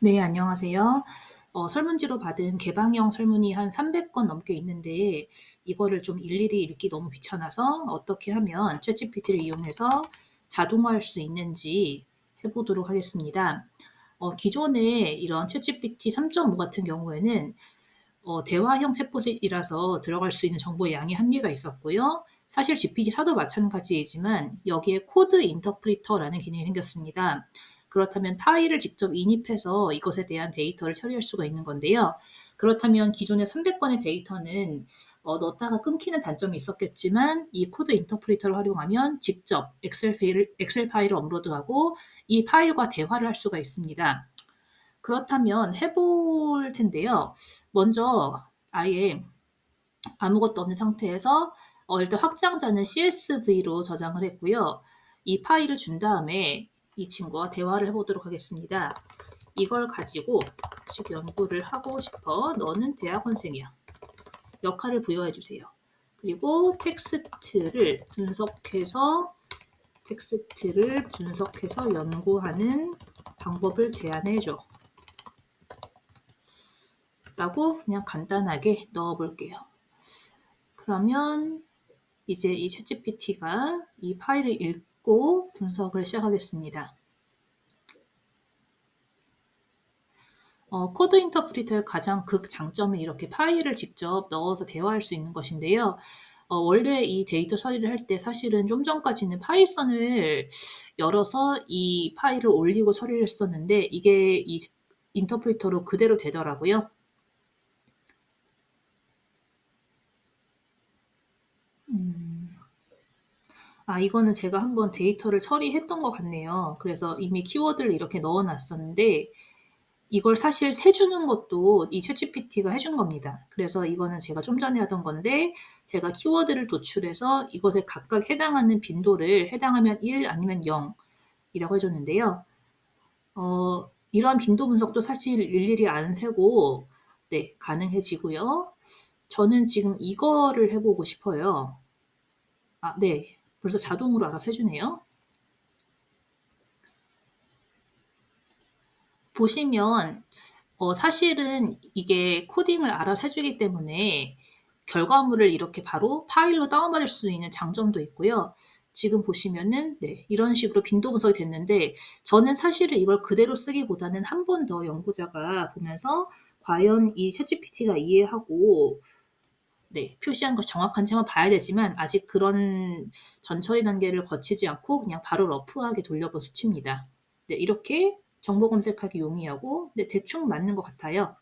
네, 안녕하세요. 설문지로 받은 개방형 설문이 한 300건 넘게 있는데 이거를 좀 일일이 읽기 너무 귀찮아서 어떻게 하면 챗GPT를 이용해서 자동화할 수 있는지 해보도록 하겠습니다. 기존에 이런 챗GPT 3.5 같은 경우에는 대화형 챗봇이라서 들어갈 수 있는 정보의 양이 한계가 있었고요. 사실 GPT-4도 마찬가지이지만 여기에 코드 인터프리터라는 기능이 생겼습니다. 그렇다면 파일을 직접 인입해서 이것에 대한 데이터를 처리할 수가 있는 건데요. 그렇다면 기존의 300건의 데이터는 넣었다가 끊기는 단점이 있었겠지만 이 코드 인터프리터를 활용하면 직접 엑셀 파일을 업로드하고 이 파일과 대화를 할 수가 있습니다. 그렇다면 해볼 텐데요. 먼저 아예 아무것도 없는 상태에서 일단 확장자는 CSV로 저장을 했고요. 이 파일을 준 다음에 이 친구와 대화를 해보도록 하겠습니다. 이걸 가지고 지금 연구를 하고 싶어. 너는 대학원생이야. 역할을 부여해 주세요. 그리고 텍스트를 분석해서 연구하는 방법을 제안해 줘. 라고 그냥 간단하게 넣어 볼게요. 그러면 이제 이 챗GPT가 이 파일을 읽고 분석을 시작하겠습니다. 코드 인터프리터의 가장 극장점이 이렇게 파일을 직접 넣어서 대화할 수 있는 것인데요. 원래 이 데이터 처리를 할 때 사실은 좀 전까지는 파이썬을 열어서 이 파일을 올리고 처리를 했었는데 이게 이 인터프리터로 그대로 되더라고요. 이거는 제가 한번 데이터를 처리했던 것 같네요. 그래서 이미 키워드를 이렇게 넣어 놨었는데 이걸 사실 세주는 것도 이 챗GPT가 해준 겁니다. 그래서 이거는 제가 좀 전에 하던 건데 제가 키워드를 도출해서 이것에 각각 해당하는 빈도를 해당하면 1 아니면 0 이라고 해줬는데요. 이러한 빈도 분석도 사실 일일이 안 세고 네, 가능해지고요. 저는 지금 이거를 해보고 싶어요. 네. 벌써 자동으로 알아서 해주네요. 보시면 사실은 이게 코딩을 알아서 해주기 때문에 결과물을 이렇게 바로 파일로 다운받을 수 있는 장점도 있고요. 지금 보시면은 네, 이런 식으로 빈도 분석이 됐는데 저는 사실은 이걸 그대로 쓰기보다는 한 번 더 연구자가 보면서 과연 이 챗GPT가 이해하고 네, 표시한 것이 정확한지 한번 봐야 되지만 아직 그런 전처리 단계를 거치지 않고 그냥 바로 러프하게 돌려본 수치입니다. 네, 이렇게 정보 검색하기 용이하고 네, 대충 맞는 것 같아요.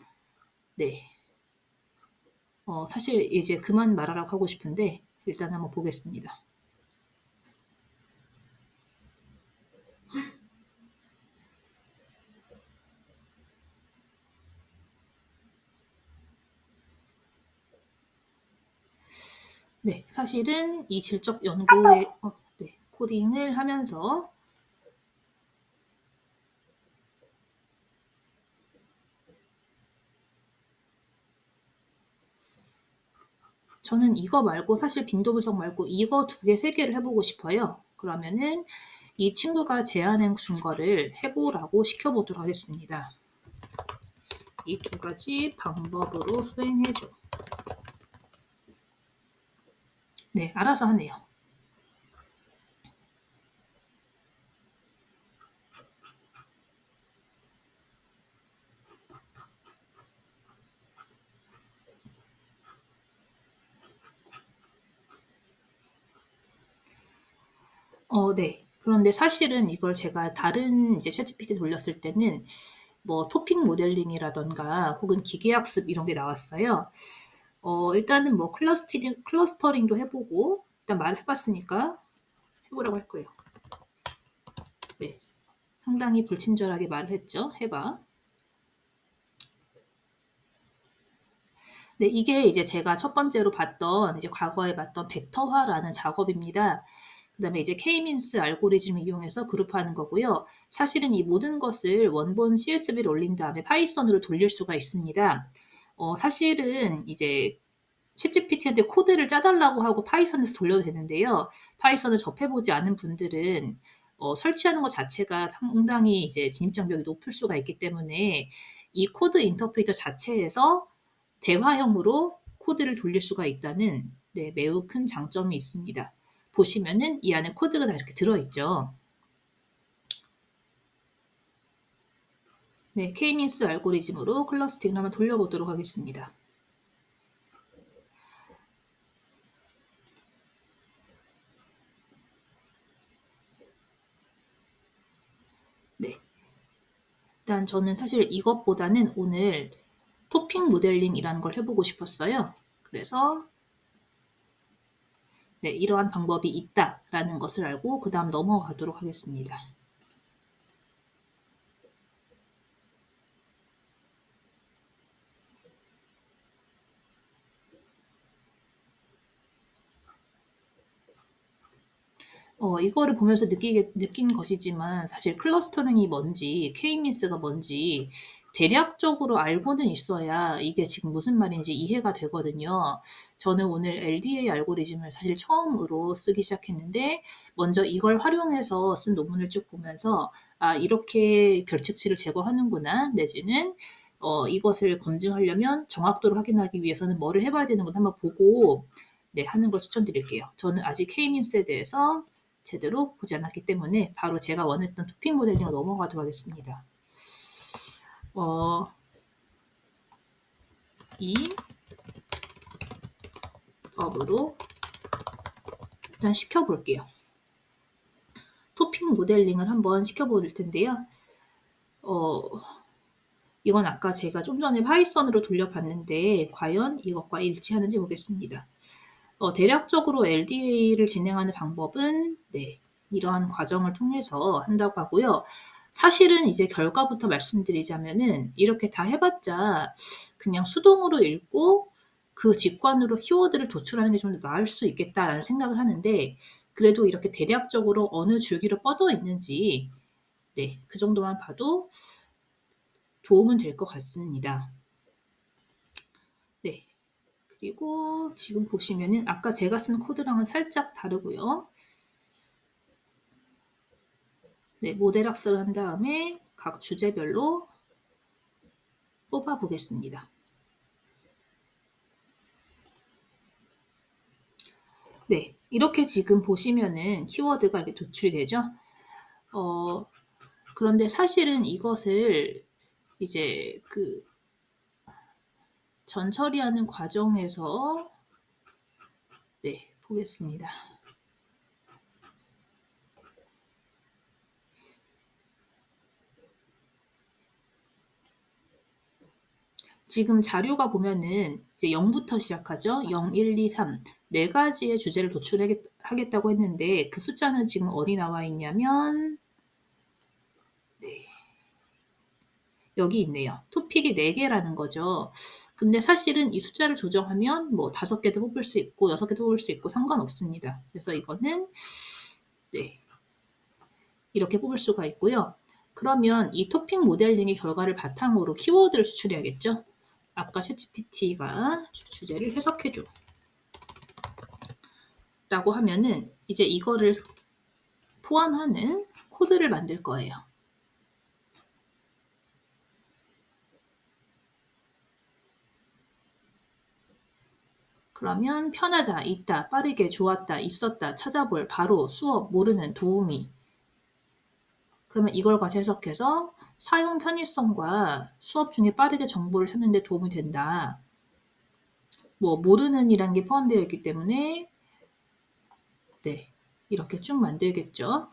네. 사실 이제 그만 말하라고 하고 싶은데 일단 한번 보겠습니다. 네, 사실은 이 질적 연구의 네, 코딩을 하면서 저는 이거 말고 사실 빈도 분석 말고 이거 2개, 3개를 해보고 싶어요. 그러면은 이 친구가 제안해 준 거를 해보라고 시켜보도록 하겠습니다. 이 2가지 방법으로 수행해줘. 네, 알아서 하네요. 네. 그런데 사실은 이걸 제가 다른 이제 챗GPT 돌렸을 때는 뭐 토픽 모델링이라던가 혹은 기계학습 이런 게 나왔어요. 일단은 뭐 클러스터링도 해보고 일단 말해봤으니까 해보라고 할 거예요. 네. 상당히 불친절하게 말을 했죠. 해봐. 네, 이게 이제 제가 첫 번째로 봤던 이제 과거에 봤던 벡터화라는 작업입니다. 그다음에 이제 K-민스 알고리즘을 이용해서 그룹화하는 거고요. 사실은 이 모든 것을 원본 CSV를 올린 다음에 파이썬으로 돌릴 수가 있습니다. 사실은 이제 챗GPT한테 코드를 짜달라고 하고 파이썬에서 돌려도 되는데요. 파이썬을 접해보지 않은 분들은 설치하는 것 자체가 상당히 이제 진입장벽이 높을 수가 있기 때문에 이 코드 인터프리터 자체에서 대화형으로 코드를 돌릴 수가 있다는 네, 매우 큰 장점이 있습니다. 보시면은 이 안에 코드가 다 이렇게 들어있죠. 네, K-means 알고리즘으로 클러스팅을 한번 돌려보도록 하겠습니다. 네. 일단 저는 사실 이것보다는 오늘 토핑 모델링이라는 걸 해보고 싶었어요. 그래서 네, 이러한 방법이 있다라는 것을 알고 그 다음 넘어가도록 하겠습니다. 이거를 보면서 느낀 것이지만 사실 클러스터링이 뭔지, K-means가 뭔지 대략적으로 알고는 있어야 이게 지금 무슨 말인지 이해가 되거든요. 저는 오늘 LDA 알고리즘을 사실 처음으로 쓰기 시작했는데 먼저 이걸 활용해서 쓴 논문을 쭉 보면서 아, 이렇게 결측치를 제거하는구나, 내지는 이것을 검증하려면 정확도를 확인하기 위해서는 뭐를 해봐야 되는 건 한번 보고 네, 하는 걸 추천드릴게요. 저는 아직 K-means에 대해서 제대로 보지 않았기 때문에 바로 제가 원했던 토핑 모델링으로 넘어가도록 하겠습니다. 이 법으로 일단 시켜볼게요. 토핑 모델링을 한번 시켜볼 텐데요. 이건 아까 제가 좀 전에 파이썬으로 돌려봤는데 과연 이것과 일치하는지 보겠습니다. 대략적으로 LDA를 진행하는 방법은 네, 이러한 과정을 통해서 한다고 하고요. 사실은 이제 결과부터 말씀드리자면은 이렇게 다 해봤자 그냥 수동으로 읽고 그 직관으로 키워드를 도출하는 게 좀 더 나을 수 있겠다라는 생각을 하는데 그래도 이렇게 대략적으로 어느 줄기로 뻗어 있는지 네, 그 정도만 봐도 도움은 될 것 같습니다. 네. 그리고 지금 보시면은 아까 제가 쓴 코드랑은 살짝 다르고요. 네, 모델 학습을 한 다음에 각 주제별로 뽑아 보겠습니다. 네, 이렇게 지금 보시면은 키워드가 이렇게 도출이 되죠. 그런데 사실은 이것을 이제 그 전 처리하는 과정에서 네, 보겠습니다. 지금 자료가 보면은 이제 0부터 시작하죠. 0, 1, 2, 3. 네 가지의 주제를 도출하겠다고 했는데 그 숫자는 지금 어디 나와 있냐면 네. 여기 있네요. 토픽이 4개라는 거죠. 근데 사실은 이 숫자를 조정하면 뭐 5개도 뽑을 수 있고 6개도 뽑을 수 있고 상관없습니다. 그래서 이거는 네. 이렇게 뽑을 수가 있고요. 그러면 이 토픽 모델링의 결과를 바탕으로 키워드를 수출해야겠죠. 아까 챗GPT가 주제를 해석해줘 라고 하면은 이제 이거를 포함하는 코드를 만들 거예요. 그러면 편하다, 있다, 빠르게, 좋았다, 있었다, 찾아볼, 바로, 수업, 모르는, 도우미. 그러면 이걸 가서 해석해서 사용 편의성과 수업 중에 빠르게 정보를 찾는 데 도움이 된다. 뭐 모르는 이란 게 포함되어 있기 때문에 네, 이렇게 쭉 만들겠죠.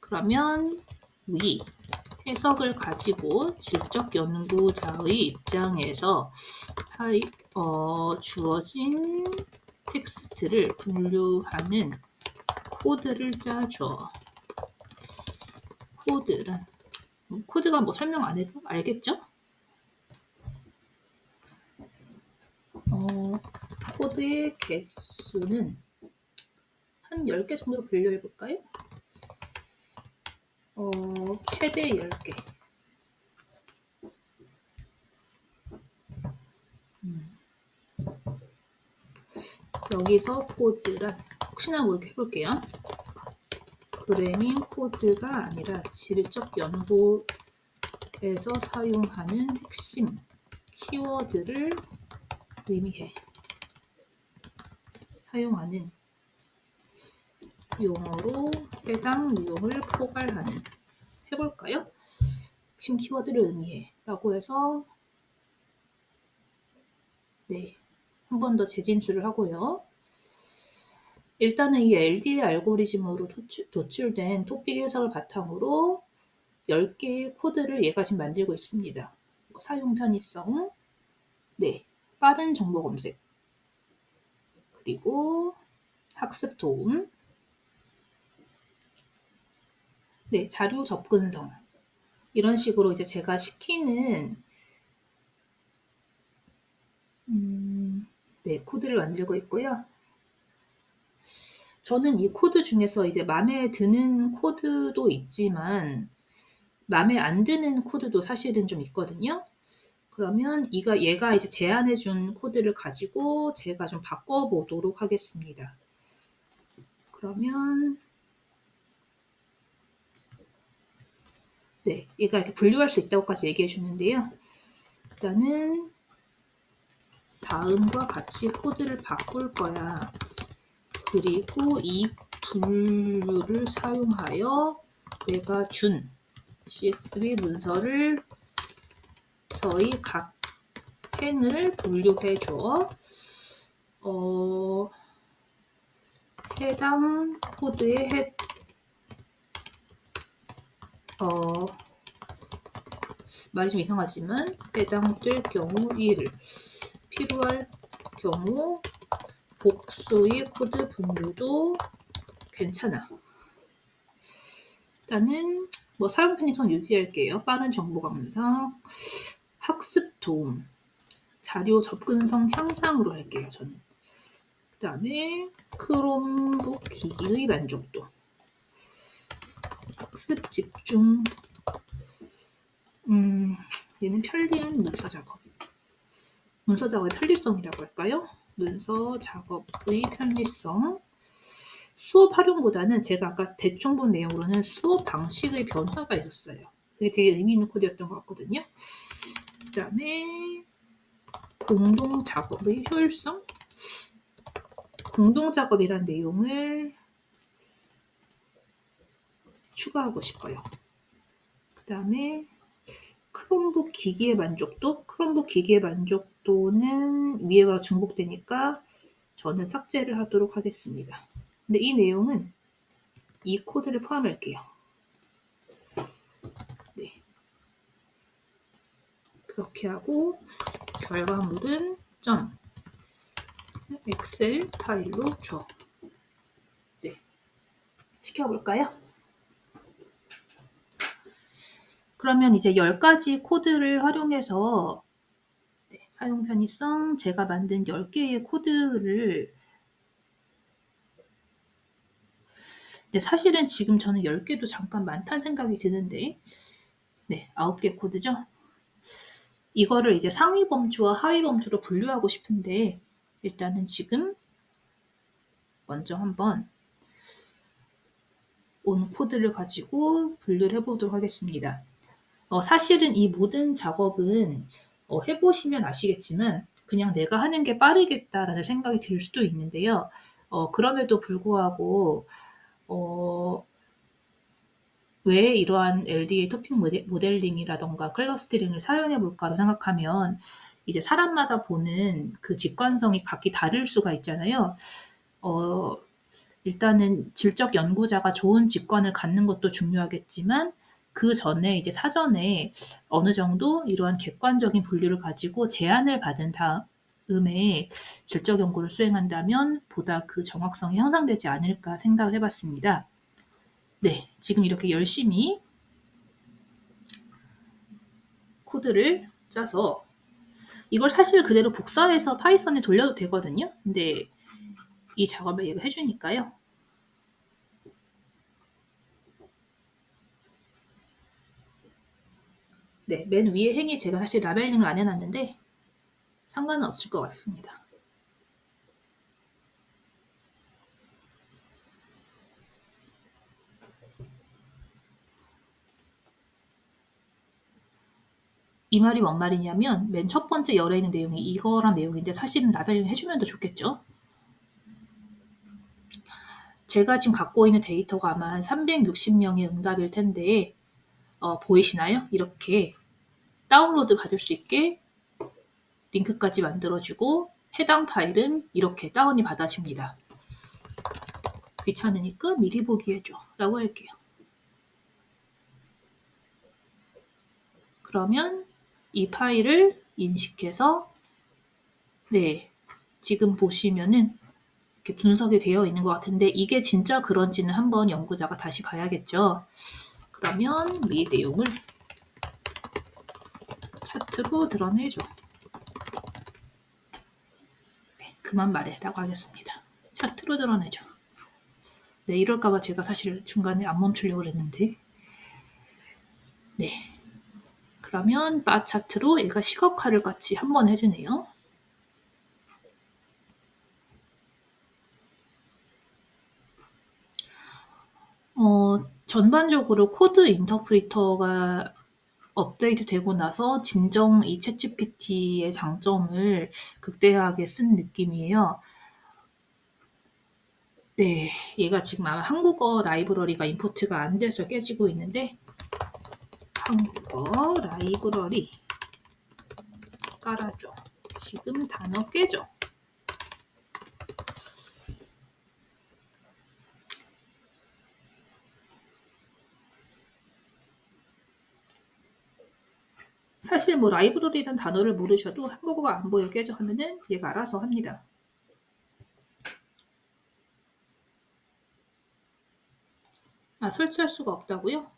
그러면 위 해석을 가지고 질적 연구자의 입장에서 주어진 텍스트를 분류하는 코드를 짜줘. 코드란 코드가 뭐 설명 안 해도 알겠죠? 코드의 개수는 한 10개 정도로 분류해 볼까요? 최대 10개. 여기서 코드란 혹시나 모르게 해볼게요. 프로그래밍 코드가 아니라 질적 연구에서 사용하는 핵심 키워드를 의미해. 사용하는 용어로 해당 내용을 포괄하는. 해볼까요? 핵심 키워드를 의미해 라고 해서 네, 한 번 더 재진술을 하고요. 일단은 이 LDA 알고리즘으로 도출된 토픽 해석을 바탕으로 10개의 코드를 얘가 지금 만들고 있습니다. 사용 편의성, 네, 빠른 정보 검색, 그리고 학습 도움, 네, 자료 접근성. 이런 식으로 이제 제가 시키는 네, 코드를 만들고 있고요. 저는 이 코드 중에서 이제 마음에 드는 코드도 있지만 마음에 안 드는 코드도 사실은 좀 있거든요. 그러면 얘가 이제 제안해 준 코드를 가지고 제가 좀 바꿔보도록 하겠습니다. 그러면 네, 얘가 이렇게 분류할 수 있다고까지 얘기해 주는데요. 일단은 다음과 같이 코드를 바꿀 거야. 그리고 이 분류를 사용하여 내가 준 CSV 문서를 서의 각 행을 분류해 줘. 해당 코드의 말이 좀 이상하지만 해당될 경우 1, 필요할 경우 복수의 코드 분류도 괜찮아. 일단은 사용 편의성 유지할게요. 빠른 정보 감상, 학습 도움, 자료 접근성 향상으로 할게요. 저는. 그 다음에 크롬북 기기의 만족도, 학습 집중, 얘는 편리한 문서 작업. 문서 작업의 편리성이라고 할까요? 문서 작업의 편리성. 수업 활용보다는 제가 아까 대충 본 내용으로는 수업 방식의 변화가 있었어요. 그게 되게 의미 있는 코드였던 것 같거든요. 그 다음에 공동 작업의 효율성. 공동 작업이란 내용을 추가하고 싶어요. 그 다음에 크롬북 기기의 만족도. 크롬북 기기의 만족도는 위에와 중복되니까 저는 삭제를 하도록 하겠습니다. 근데 이 내용은 이 코드를 포함할게요. 네. 그렇게 하고 결과물은 엑셀 파일로 줘. 네. 시켜볼까요? 그러면 이제 10가지 코드를 활용해서 네, 사용 편의성 제가 만든 10개의 코드를 네, 사실은 지금 저는 10개도 잠깐 많다는 생각이 드는데 네, 9개 코드죠. 이거를 이제 상위 범주와 하위 범주로 분류하고 싶은데 일단은 지금 먼저 한번 온 코드를 가지고 분류를 해보도록 하겠습니다. 사실은 이 모든 작업은 해보시면 아시겠지만 그냥 내가 하는 게 빠르겠다라는 생각이 들 수도 있는데요. 그럼에도 불구하고 왜 이러한 LDA 토픽 모델링이라던가 클러스터링을 사용해 볼까로 생각하면 이제 사람마다 보는 그 직관성이 각기 다를 수가 있잖아요. 일단은 질적 연구자가 좋은 직관을 갖는 것도 중요하겠지만 그 전에 이제 사전에 어느 정도 이러한 객관적인 분류를 가지고 제안을 받은 다음에 질적 연구를 수행한다면 보다 그 정확성이 향상되지 않을까 생각을 해봤습니다. 네, 지금 이렇게 열심히 코드를 짜서 이걸 사실 그대로 복사해서 파이썬에 돌려도 되거든요. 근데 이 작업을 얘가 해주니까요. 네, 맨 위에 행이 제가 사실 라벨링을 안 해놨는데 상관은 없을 것 같습니다. 이 말이 뭔 말이냐면 맨 첫 번째 열에 있는 내용이 이거란 내용인데 사실은 라벨링 해주면 더 좋겠죠. 제가 지금 갖고 있는 데이터가 아마 한 360명의 응답일 텐데 보이시나요? 이렇게 다운로드 받을 수 있게 링크까지 만들어주고 해당 파일은 이렇게 다운이 받아집니다. 귀찮으니까 미리 보기 해줘 라고 할게요. 그러면 이 파일을 인식해서 네, 지금 보시면은 이렇게 분석이 되어 있는 것 같은데 이게 진짜 그런지는 한번 연구자가 다시 봐야겠죠. 그러면 이 내용을 차트로 드러내줘. 네, 그만 말해 라고 하겠습니다. 차트로 드러내줘. 네, 이럴까봐 제가 사실 중간에 안 멈추려고 그랬는데 네, 그러면 바 차트로 얘가 시각화를 같이 한번 해주네요. 전반적으로 코드 인터프리터가 업데이트 되고 나서 진정 이 챗GPT의 장점을 극대화하게 쓴 느낌이에요. 네, 얘가 지금 아마 한국어 라이브러리가 임포트가 안 돼서 깨지고 있는데 한국어 라이브러리 깔아줘. 지금 단어 깨져. 사실 뭐 라이브러리라는 단어를 모르셔도 한국어가 안 보여 깨져 하면은 얘가 알아서 합니다. 설치할 수가 없다고요?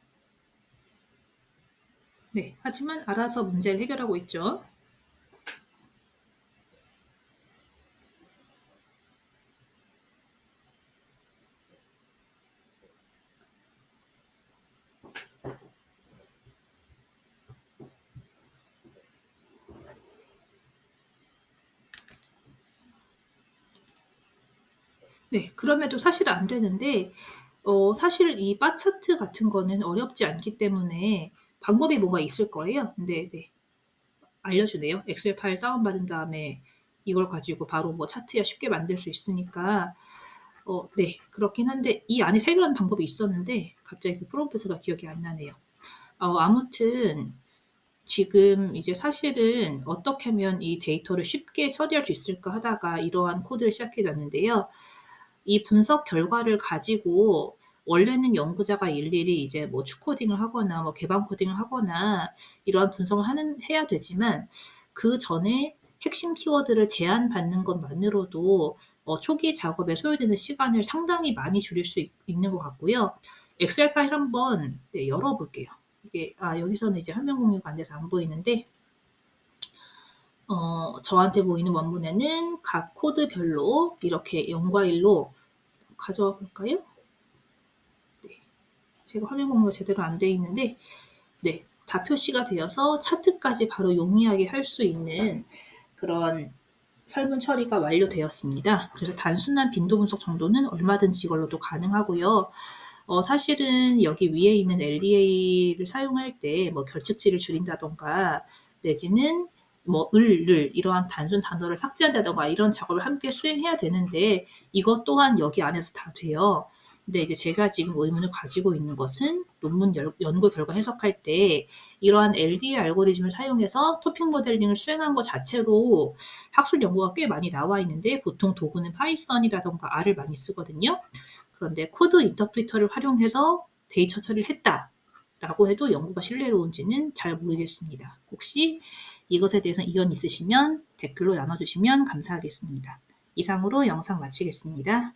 네, 하지만 알아서 문제를 해결하고 있죠. 네, 그럼에도 사실 안 되는데 사실 이 바 차트 같은 거는 어렵지 않기 때문에 방법이 뭔가 있을 거예요. 네, 네. 알려주네요. 엑셀 파일 다운받은 다음에 이걸 가지고 바로 뭐 차트야 쉽게 만들 수 있으니까 네, 그렇긴 한데 이 안에 해결하는 방법이 있었는데 갑자기 그 프롬프트가 기억이 안 나네요. 아무튼 지금 이제 사실은 어떻게 하면 이 데이터를 쉽게 처리할 수 있을까 하다가 이러한 코드를 시작해 놨는데요. 이 분석 결과를 가지고 원래는 연구자가 일일이 이제 뭐 추코딩을 하거나 뭐 개방 코딩을 하거나 이러한 분석을 해야 되지만 그 전에 핵심 키워드를 제안받는 것만으로도 초기 작업에 소요되는 시간을 상당히 많이 줄일 수 있는 것 같고요. 엑셀 파일 한번 네, 열어볼게요. 이게 여기서는 이제 화면 공유가 안 돼서 안 보이는데 저한테 보이는 원문에는 각 코드별로 이렇게 0과 1로 가져와 볼까요? 네, 제가 화면 공유가 제대로 안 돼 있는데 네, 다 표시가 되어서 차트까지 바로 용이하게 할 수 있는 그런 설문 처리가 완료되었습니다. 그래서 단순한 빈도 분석 정도는 얼마든지 이걸로도 가능하고요. 사실은 여기 위에 있는 LDA를 사용할 때 뭐 결측치를 줄인다던가 내지는 뭐 을 이러한 단순 단어를 삭제한다던가 이런 작업을 함께 수행해야 되는데 이것 또한 여기 안에서 다 돼요. 근데 이제 제가 지금 의문을 가지고 있는 것은 논문 연구 결과 해석할 때 이러한 LDA 알고리즘을 사용해서 토픽 모델링을 수행한 것 자체로 학술 연구가 꽤 많이 나와 있는데 보통 도구는 파이썬이라던가 R을 많이 쓰거든요. 그런데 코드 인터프리터를 활용해서 데이터 처리를 했다라고 해도 연구가 신뢰로운지는 잘 모르겠습니다. 혹시 이것에 대해서 의견 있으시면 댓글로 나눠주시면 감사하겠습니다. 이상으로 영상 마치겠습니다.